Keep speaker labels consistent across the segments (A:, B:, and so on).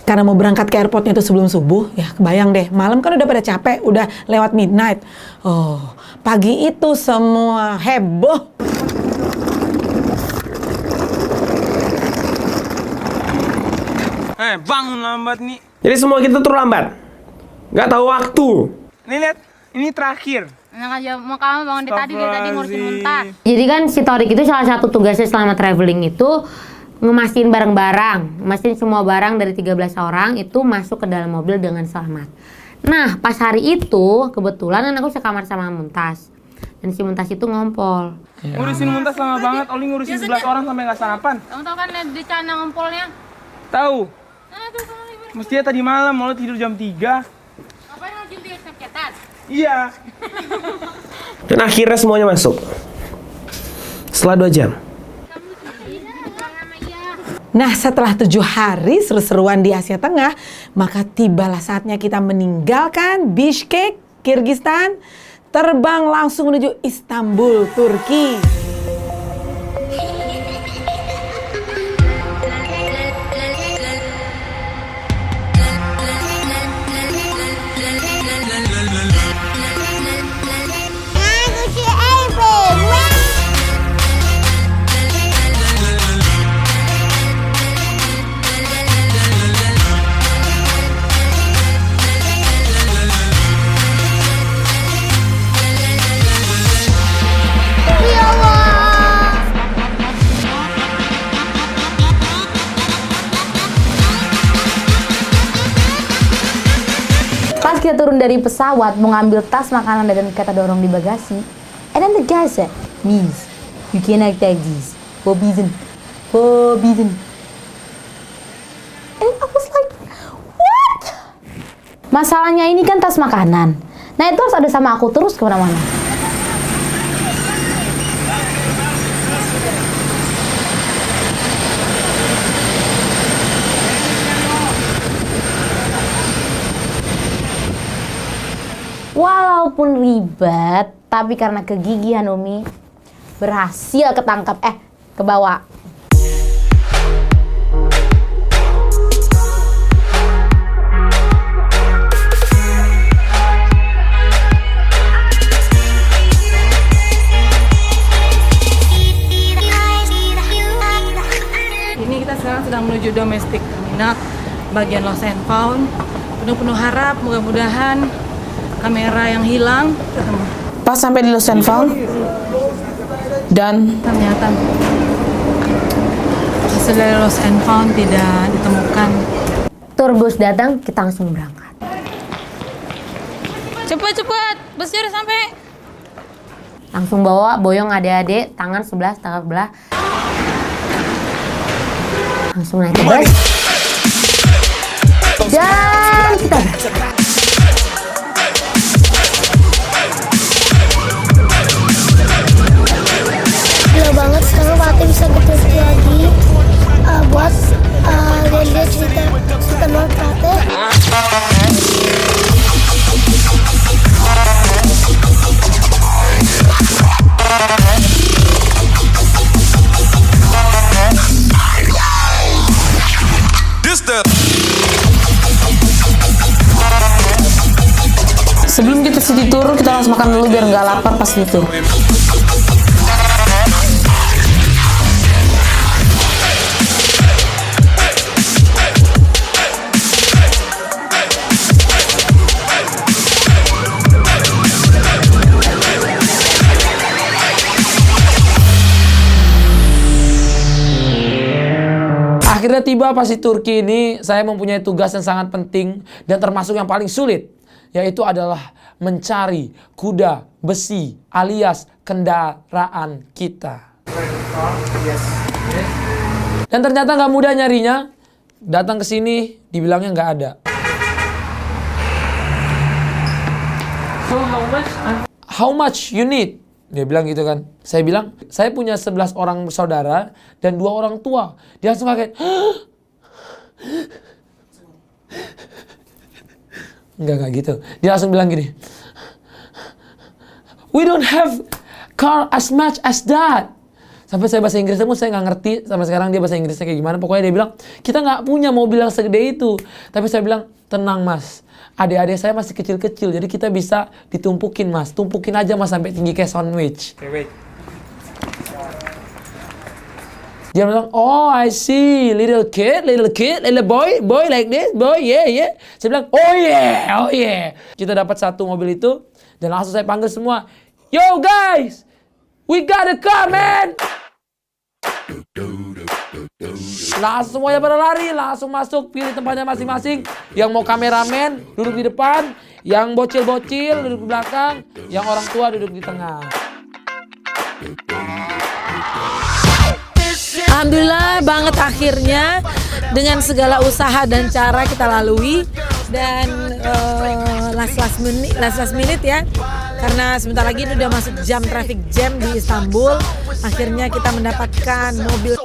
A: Karena mau berangkat ke airportnya itu sebelum subuh, ya kebayang deh, malam kan udah pada capek, udah lewat midnight. Oh, pagi itu semua heboh.
B: Bangun lambat nih.
C: Jadi semua kita terlambat. Nggak tahu waktu.
B: Nih lihat, ini terakhir.
D: Enak aja, mau kamu bangun dari tadi ngurusin muntah.
E: Jadi kan si Torik itu salah satu tugasnya selama traveling itu ngemastiin barang-barang, ngemastiin semua barang dari 13 orang itu masuk ke dalam mobil dengan selamat. Nah, pas hari itu kebetulan aku sekamar sama Muntas. Dan si Muntas itu ngompol.
B: Ngurusin Muntas lama banget, Oli ngurusin 11 orang sampai nggak sarapan.
D: Kamu tahu kan di cana ngompolnya?
B: Tahu.
D: Nah, tuh kamu libur.
B: Mestinya tadi malam mau tidur jam 3.
D: Ngapain mau cinta Snapchatan?
B: Iya.
C: Dan akhirnya semuanya masuk. Setelah 2 jam.
A: Nah, setelah 7 hari seru-seruan di Asia Tengah, maka tibalah saatnya kita meninggalkan Bishkek, Kirgistan, terbang langsung menuju Istanbul, Turki.
E: Pas kita turun dari pesawat mau ngambil tas makanan dan kita dorong di bagasi. And then the guy said, "Miss, you cannot take this. Forbidden. Forbidden." And I was like, what? Masalahnya ini kan tas makanan. Nah itu harus ada sama aku terus kemana-mana. Walaupun ribet, tapi karena kegigihan Umi berhasil ketangkap, kebawa.
A: Ini kita sekarang sedang menuju domestik terminal bagian Lost and Found. Penuh-penuh harap, mudah-mudahan kamera yang hilang ketemu.
F: Pas sampai di Lost and Found dan
A: Ternyata hasil dari Lost and Found tidak ditemukan.
E: Turbus datang, kita langsung berangkat.
D: Cepet, busnya udah sampai.
E: Langsung bawa boyong adik-adik, tangan sebelah, tangan sebelah. Langsung naik ke bus. Dan kita
G: gila banget sekarang Fatih bisa ke Turki lagi buat lihat cerita teman Fatih.
F: sebelum kita city tour kita langsung makan dulu biar nggak lapar pas city tour. Akhirnya tiba pas di Turki ini, saya mempunyai tugas yang sangat penting dan termasuk yang paling sulit, yaitu adalah mencari kuda besi alias kendaraan kita. Dan ternyata nggak mudah nyarinya. Datang ke sini dibilangnya nggak ada. How much you need? Dia bilang gitu kan. Saya bilang, saya punya 11 orang saudara dan 2 orang tua. Dia langsung kaget. Enggak gitu. Dia langsung bilang gini. We don't have car as much as that. Sampai saya bahasa Inggrisnya pun saya nggak ngerti sampai sekarang dia bahasa Inggrisnya kayak gimana. Pokoknya dia bilang, kita nggak punya mobil yang segede itu. Tapi saya bilang, tenang mas, adik-adik saya masih kecil-kecil, jadi kita bisa ditumpukin mas. Tumpukin aja mas sampai tinggi kayak sandwich.
B: Okay, wait.
F: Dia bilang, oh I see, little kid, little boy like this, boy, yeah. Saya bilang, oh yeah. Kita dapat satu mobil itu, dan langsung saya panggil semua, yo guys, we got a car man. Langsung semuanya pada lari, langsung masuk, pilih tempatnya masing-masing. Yang mau kameramen, duduk di depan. Yang bocil-bocil, duduk di belakang. Yang orang tua, duduk di tengah.
A: Alhamdulillah banget akhirnya dengan segala usaha dan cara kita lalui dan last minute ya, karena sebentar lagi ini udah masuk jam traffic jam di Istanbul. Akhirnya kita mendapatkan mobil.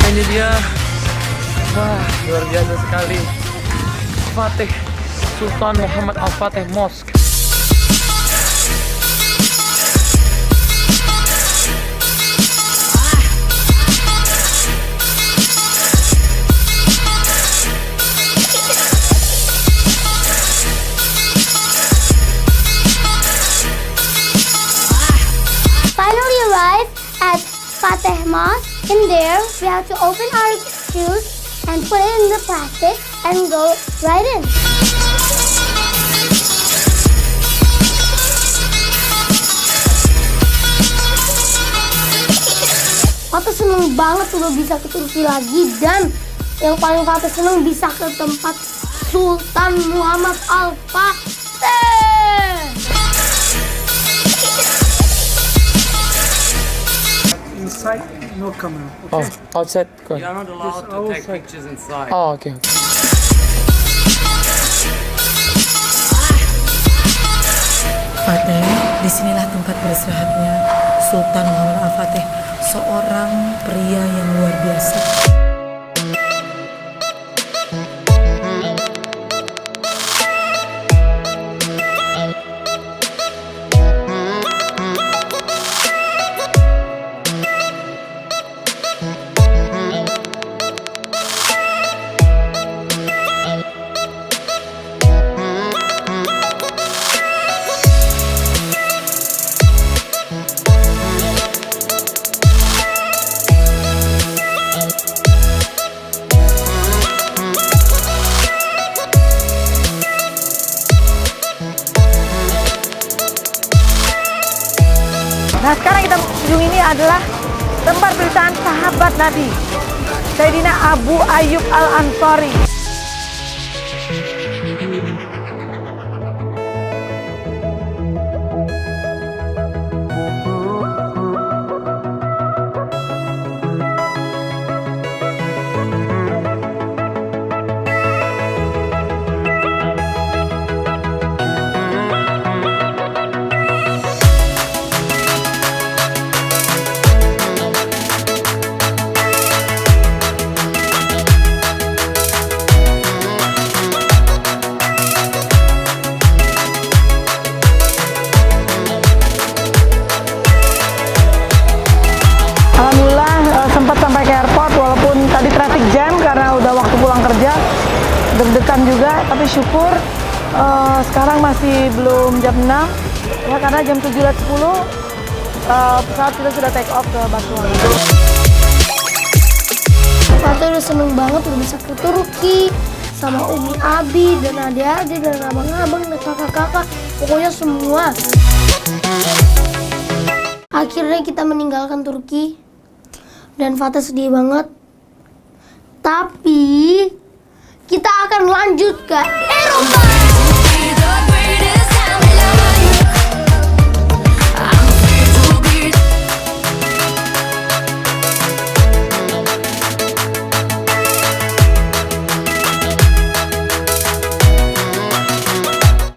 B: Ini dia. Wah, luar biasa sekali. Fatih Sultan Muhammad Al-Fatih Mosque.
G: Finally arrived at Fateh Mosque. In there, we have to open our shoes and put it in the plastic and go right in. Fateh seneng banget udah bisa ke Turki lagi, dan yang paling Fateh seneng bisa ke tempat Sultan Muhammad Al-Fatih.
B: Inside, no camera.
F: Oh, outside. Go ahead.
B: not allowed to take pictures inside.
F: Oh, okay.
A: Fateh, disinilah tempat beristirahatnya Sultan Muhammad Al-Fatih, seorang pria yang luar biasa. Nah, sekarang kita kunjungi ini adalah tempat pernikahan sahabat Nabi, Sayyidina Abu Ayyub Al-Ansari. Sempat sampai ke airport walaupun tadi traffic jam karena udah waktu pulang kerja, deg-degan juga, tapi syukur sekarang masih belum jam 6 ya, karena jam 7.10 pesawat kita sudah take off ke Batuan.
G: Fateh udah seneng banget udah bisa ke Turki sama Umi Abi dan adik-adik dan abang-abang dan kakak-kakak, pokoknya semua. Akhirnya kita meninggalkan Turki dan Fateh sedih banget. Tapi kita akan lanjut ke Eropa.